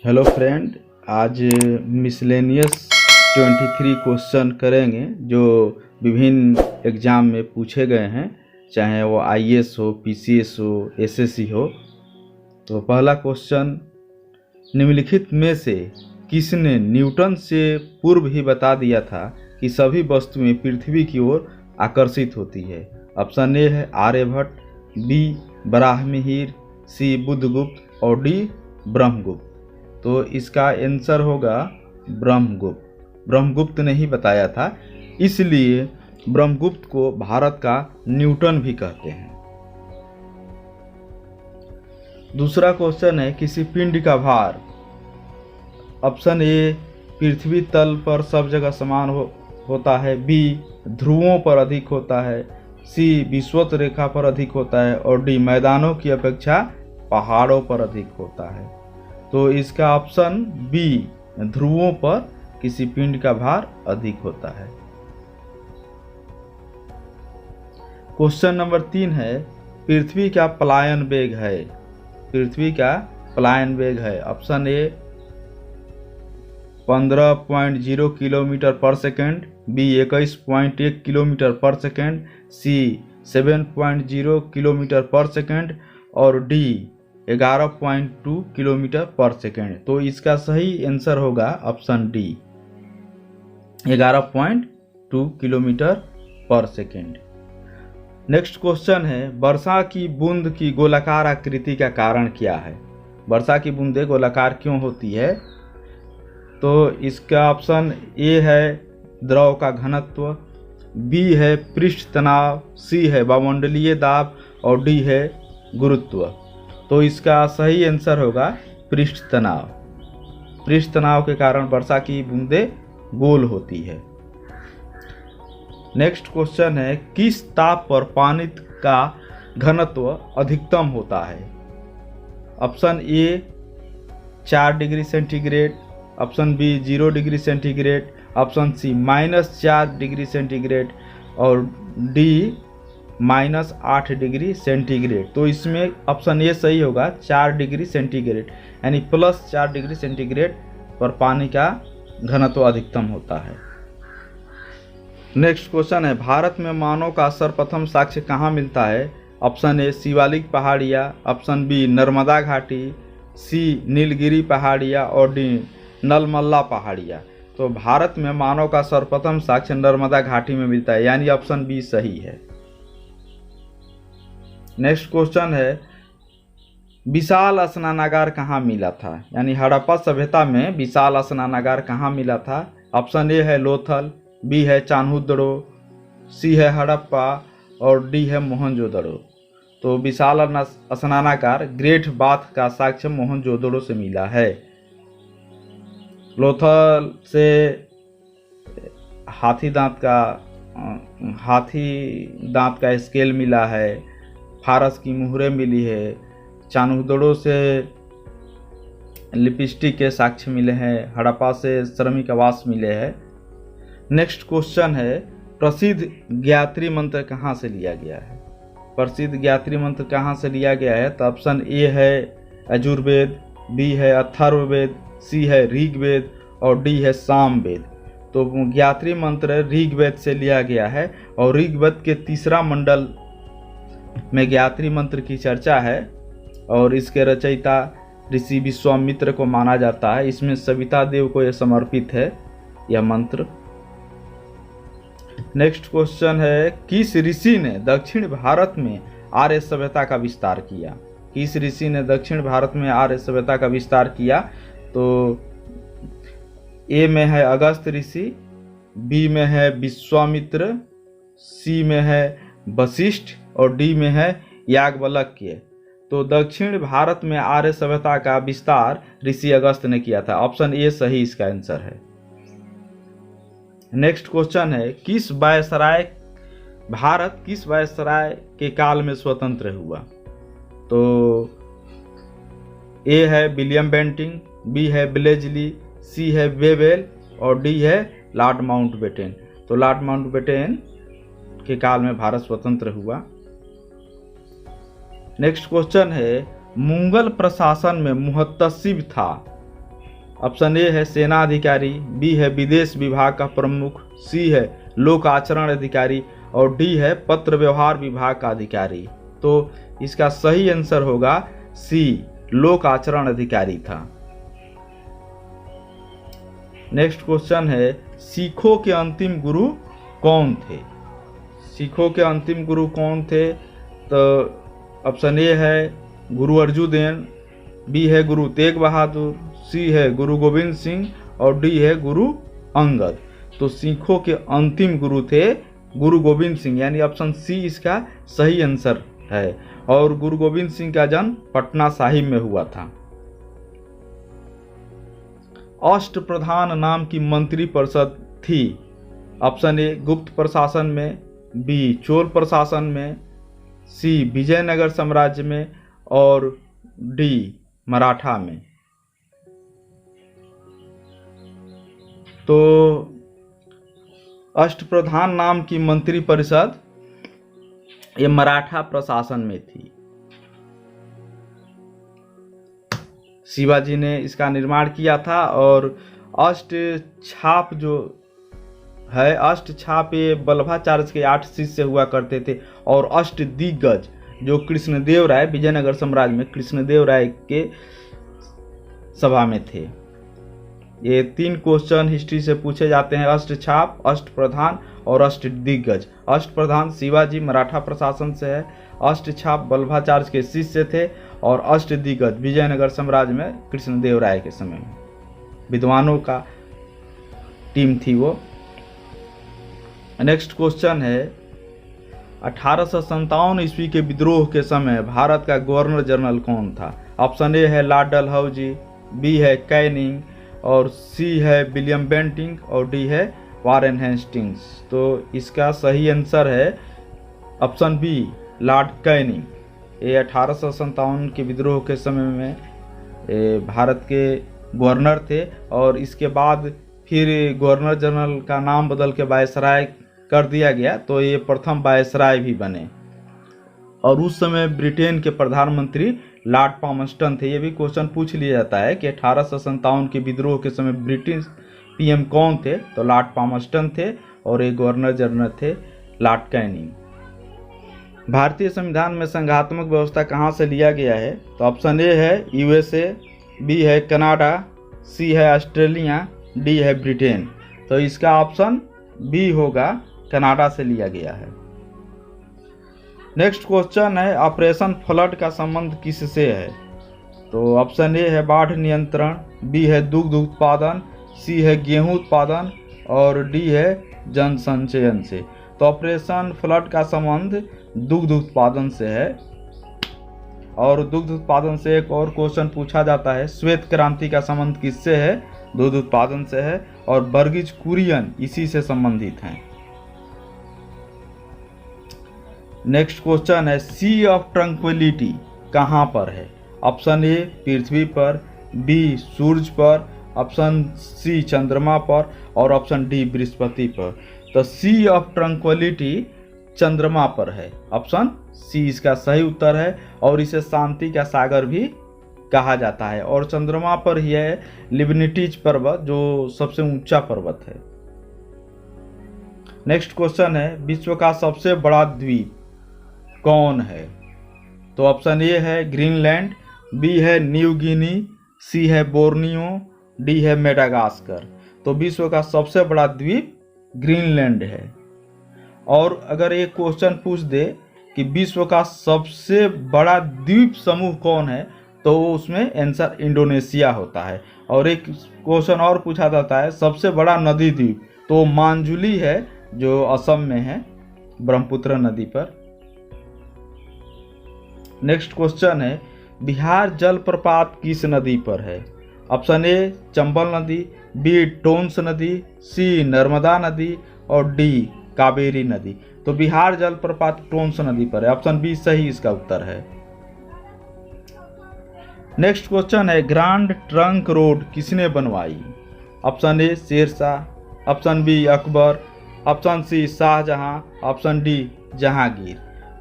Hello friend, आज miscellaneous 23 question करेंगे जो विभिन्न एग्ज़ाम में पूछे गए हैं, चाहे वो आईएएस हो, पीसीएस हो, एसएससी हो। तो पहला क्वेश्चन, निम्नलिखित में से किसने न्यूटन से पूर्व ही बता दिया था कि सभी वस्तुएं पृथ्वी की ओर आकर्षित होती है? ऑप्शन ए है आर्यभट्ट, बी बराहमिहिर, सी बुद्धगुप्त और डी ब्रह्मगुप्त। तो इसका आंसर होगा ब्रह्मगुप्त। ब्रह्मगुप्त ने ही बताया था, इसलिए ब्रह्मगुप्त को भारत का न्यूटन भी कहते हैं। दूसरा क्वेश्चन है, किसी पिंड का भार, ऑप्शन ए पृथ्वी तल पर सब जगह समान होता है, बी ध्रुवों पर अधिक होता है, सी विषुवत रेखा पर अधिक होता है और डी मैदानों की अपेक्षा पहाड़ों पर अधिक होता है। तो इसका ऑप्शन बी, ध्रुवों पर किसी पिंड का भार अधिक होता है। क्वेश्चन नंबर 3 है, पृथ्वी का पलायन वेग है? पृथ्वी का पलायन वेग है, ऑप्शन ए 15.0 किलोमीटर पर सेकेंड, बी 21.1 किलोमीटर पर सेकेंड, सी 7.0 किलोमीटर पर सेकेंड और डी 11.2 किलोमीटर पर सेकेंड। तो इसका सही आंसर होगा ऑप्शन डी, 11.2 किलोमीटर पर सेकेंड। नेक्स्ट क्वेश्चन है, वर्षा की बूंद की गोलाकार आकृति का कारण क्या है? वर्षा की बूंदें गोलाकार क्यों होती है? तो इसका ऑप्शन ए है द्रव का घनत्व, बी है पृष्ठ तनाव, सी है वायुमंडलीय दाब और डी है गुरुत्व। तो इसका सही आंसर होगा पृष्ठ तनाव। पृष्ठ तनाव के कारण वर्षा की बूंदें गोल होती है। नेक्स्ट क्वेश्चन है, किस ताप पर पानी का घनत्व अधिकतम होता है? Option A 4 degree centigrade, option B 0 degree centigrade, option C -4 degree centigrade और डी -8 डिग्री सेंटीग्रेड। तो इसमें ऑप्शन ए सही होगा, 4 डिग्री सेंटीग्रेड, यानी +4 डिग्री सेंटीग्रेड पर पानी का घनत्व अधिकतम होता है। नेक्स्ट क्वेश्चन है, भारत में मानव का सर्वप्रथम साक्ष्य कहाँ मिलता है? ऑप्शन ए शिवालिक पहाड़ियाँ, ऑप्शन बी नर्मदा घाटी, सी नीलगिरी पहाड़ियाँ और डी नलमल्ला पहाड़ियाँ। तो भारत में मानव का सर्वप्रथम साक्ष्य नर्मदा घाटी में मिलता है, यानी ऑप्शन बी सही है। नेक्स्ट क्वेश्चन है, विशाल स्नानागार कहाँ मिला था? यानी हड़प्पा सभ्यता में विशाल स्नानागार कहाँ मिला था? ऑप्शन ए है लोथल, बी है चान्होदड़ो, सी है हड़प्पा और डी है मोहनजोदड़ो। तो विशाल स्नानागार ग्रेट बाथ का साक्ष्य मोहनजोदड़ो से मिला है। लोथल से हाथी दांत का स्केल मिला है, फारस की मुहरें मिली है, चान्होदड़ो से लिपस्टिक के साक्ष्य मिले हैं, हड़प्पा से श्रमिक आवास मिले हैं। नेक्स्ट क्वेश्चन है, प्रसिद्ध ज्ञात्री मंत्र कहाँ से लिया गया है? प्रसिद्ध ज्ञात्री मंत्र कहाँ से लिया गया है? तो ऑप्शन ए है यजुर्वेद, बी है अथर्ववेद, सी है ऋग्वेद और डी है सामवेद। तो ज्ञात्री मंत्र ऋग्वेद से लिया गया है और ऋग्वेद के 3रा मंडल में ज्ञात्री मंत्र की चर्चा है और इसके रचयिता ऋषि विश्वामित्र को माना जाता है। इसमें सविता देव को यह समर्पित है यह मंत्र। नेक्स्ट क्वेश्चन है, किस ऋषि ने दक्षिण भारत में आर्य सभ्यता का विस्तार किया? किस ऋषि ने दक्षिण भारत में आर्य सभ्यता का विस्तार किया? तो ए में है अगस्त ऋषि, बी में है विश्वामित्र, सी में है वशिष्ठ और डी में है याज्ञवल्क्य। तो दक्षिण भारत में आर्य सभ्यता का विस्तार ऋषि अगस्त ने किया था। ऑप्शन ए सही इसका आंसर है। नेक्स्ट क्वेश्चन है, भारत किस वायसराय के काल में स्वतंत्र हुआ? तो ए है विलियम बेंटिंग, बी है ब्लेजली, सी है वेवेल और डी है लॉर्ड माउंटबेटन। तो लॉर्ड माउंटबेटन के काल में भारत स्वतंत्र हुआ। नेक्स्ट क्वेश्चन है, मुगल प्रशासन में मुहतसिब था? ऑप्शन ए है सेना अधिकारी, बी है विदेश विभाग का प्रमुख, सी है लोक आचरण अधिकारी और डी है पत्र व्यवहार विभाग का अधिकारी। तो इसका सही आंसर होगा सी, लोक आचरण अधिकारी था। नेक्स्ट क्वेश्चन है सिखों के अंतिम गुरु कौन थे? सिखों के अंतिम गुरु कौन थे? तो ऑप्शन ए है गुरु अर्जुन देव, बी है गुरु तेग बहादुर, सी है गुरु गोविंद सिंह और डी है गुरु अंगद। तो सिखों के अंतिम गुरु थे गुरु गोविंद सिंह, यानी ऑप्शन सी इसका सही आंसर है। और गुरु गोविंद सिंह का जन्म पटना साहिब में हुआ था। अष्टप्रधान नाम की मंत्री परिषद थी। ऑप्शन ए गुप्त प्रशासन में, बी चोल प्रशासन में, सी विजयनगर साम्राज्य में और डी मराठा में। तो अष्टप्रधान नाम की मंत्री परिषद ये मराठा प्रशासन में थी। शिवाजी ने इसका निर्माण किया था। और अष्ट छाप जो है, अष्ट छाप ये वल्लभाचार्य के 8 शिष्य हुआ करते थे। और अष्ट दिग्गज जो कृष्णदेव राय, विजयनगर साम्राज्य में कृष्णदेव राय के सभा में थे। ये 3 क्वेश्चन हिस्ट्री से पूछे जाते हैं, अष्ट छाप, अष्ट प्रधान और अष्ट दिग्गज। अष्ट प्रधान शिवाजी मराठा प्रशासन से है, अष्ट छाप वल्लभाचार्य के शिष्य थे और अष्ट दिग्गज विजयनगर साम्राज्य में कृष्णदेव राय के समय में विद्वानों का टीम थी वो। नेक्स्ट क्वेश्चन है 1857 ईस्वी के विद्रोह के समय भारत का गवर्नर जनरल कौन था? ऑप्शन ए है लॉर्ड डलहौजी, बी है कैनिंग और सी है विलियम बेंटिंग और डी है वारेन हेस्टिंग्स। तो इसका सही आंसर है ऑप्शन बी, लॉर्ड कैनिंग। ये 1857 के विद्रोह के समय में भारत के गवर्नर थे और इसके बाद फिर गवर्नर जनरल का नाम बदल के वायसराय कर दिया गया। तो ये प्रथम वायसराय भी बने। और उस समय ब्रिटेन के प्रधानमंत्री लॉर्ड पामस्टन थे। ये भी क्वेश्चन पूछ लिया जाता है कि 1857 के विद्रोह के समय ब्रिटिश पीएम कौन थे? तो लॉर्ड पामस्टन थे और एक गवर्नर जनरल थे लॉर्ड कैनिंग। भारतीय संविधान में संघात्मक व्यवस्था कहाँ से लिया गया है? तो ऑप्शन ए है यूएसए, बी है कनाडा, सी है ऑस्ट्रेलिया, डी है ब्रिटेन। तो इसका ऑप्शन बी होगा, कनाडा से लिया गया है। नेक्स्ट क्वेश्चन है ऑपरेशन फ्लड का संबंध किससे है? तो ऑप्शन ए है बाढ़ नियंत्रण, बी है दुग्ध उत्पादन, सी है गेहूं उत्पादन और डी है जन संचयन से। तो ऑपरेशन फ्लड का संबंध दुग्ध उत्पादन से है। और दुग्ध उत्पादन से एक और क्वेश्चन पूछा जाता है, श्वेत क्रांति का संबंध किससे है? दूध उत्पादन से है। और बर्गिज कुरियन इसी से संबंधित हैं। नेक्स्ट क्वेश्चन है सी ऑफ ट्रंक्विलिटी कहाँ पर है? ऑप्शन ए पृथ्वी पर, बी सूर्य पर, ऑप्शन सी चंद्रमा पर और ऑप्शन डी बृहस्पति पर। तो सी ऑफ ट्रंक्विलिटी चंद्रमा पर है। ऑप्शन सी इसका सही उत्तर है। और इसे शांति का सागर भी कहा जाता है। और चंद्रमा पर ही है लिबनिटीज पर्वत जो सबसे ऊंचा पर्वत है। नेक्स्ट क्वेश्चन है विश्व का सबसे बड़ा द्वीप कौन है? तो ऑप्शन ए है ग्रीनलैंड, बी है न्यू गिनी, सी है बोर्नियो, डी है मेडागास्कर। तो विश्व का सबसे बड़ा द्वीप ग्रीनलैंड है। और अगर एक क्वेश्चन पूछ दे कि विश्व का सबसे बड़ा द्वीप समूह कौन है, तो उसमें आंसर इंडोनेशिया होता है। और एक क्वेश्चन और पूछा जाता है सबसे बड़ा नदी द्वीप, तो मांजुली है जो असम में है ब्रह्मपुत्र नदी पर। नेक्स्ट क्वेश्चन है बिहार जलप्रपात किस नदी पर है? ऑप्शन ए चंबल नदी, बी टोंस नदी, सी नर्मदा नदी और डी कावेरी नदी। तो बिहार जलप्रपात टोंस नदी पर है। ऑप्शन बी सही इसका उत्तर है। नेक्स्ट क्वेश्चन है ग्रांड ट्रंक रोड किसने बनवाई? Option A Sher Shah, option B Akbar, option C Shah Jahan, option D Jahangir.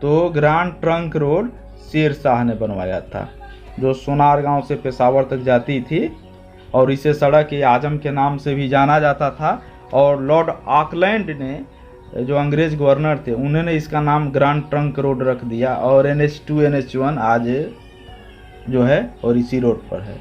तो ग्रांड ट्रंक रोड शेरशाह ने बनवाया था, जो सोनार गांव से पेशावर तक जाती थी और इसे सड़क ए आजम के नाम से भी जाना जाता था। और लॉर्ड ऑकलैंड ने, जो अंग्रेज गवर्नर थे, उन्होंने इसका नाम ग्रैंड ट्रंक रोड रख दिया। और NH2 NH1 आज जो है और इसी रोड पर है।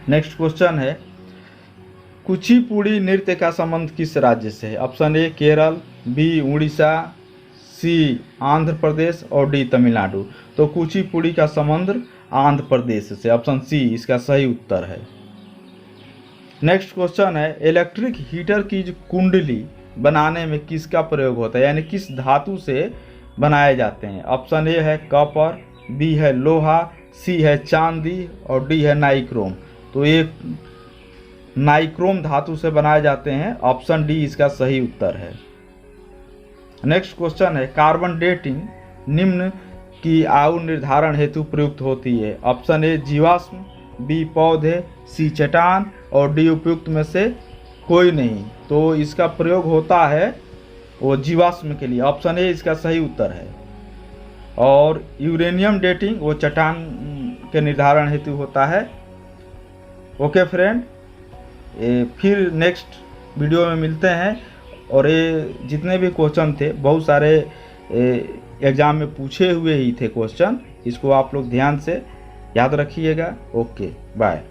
नेक्स्ट क्वेश्चन है, कुचिपुड़ी नृत्य का संबंध किस राज्य से है? Option A Kerala, B Orissa, C Andhra Pradesh और डी तमिलनाडु। तो कुचिपुड़ी का संबंध आंध्र प्रदेश से, ऑप्शन सी इसका सही उत्तर है। नेक्स्ट क्वेश्चन है, इलेक्ट्रिक हीटर की जो कुंडली बनाने में किसका प्रयोग होता है, यानी किस धातु से बनाए जाते हैं? ऑप्शन ए है कॉपर, बी है लोहा, सी है चांदी और डी है नाइक्रोम। तो ये नाइक्रोम धातु से बनाए जाते हैं, ऑप्शन डी इसका सही उत्तर है। नेक्स्ट क्वेश्चन है, कार्बन डेटिंग निम्न की आयु निर्धारण हेतु प्रयुक्त होती है? ऑप्शन ए जीवाश्म, बी पौधे, सी चट्टान और डी उपयुक्त में से कोई नहीं। तो इसका प्रयोग होता है वो जीवाश्म के लिए, ऑप्शन ए इसका सही उत्तर है। और यूरेनियम डेटिंग वो चट्टान के निर्धारण हेतु होता है। ओके फ्रेंड, फिर नेक्स्ट वीडियो में मिलते हैं। और ये जितने भी क्वेश्चन थे, बहुत सारे एग्ज़ाम में पूछे हुए ही थे क्वेश्चन, इसको आप लोग ध्यान से याद रखिएगा। Okay bye.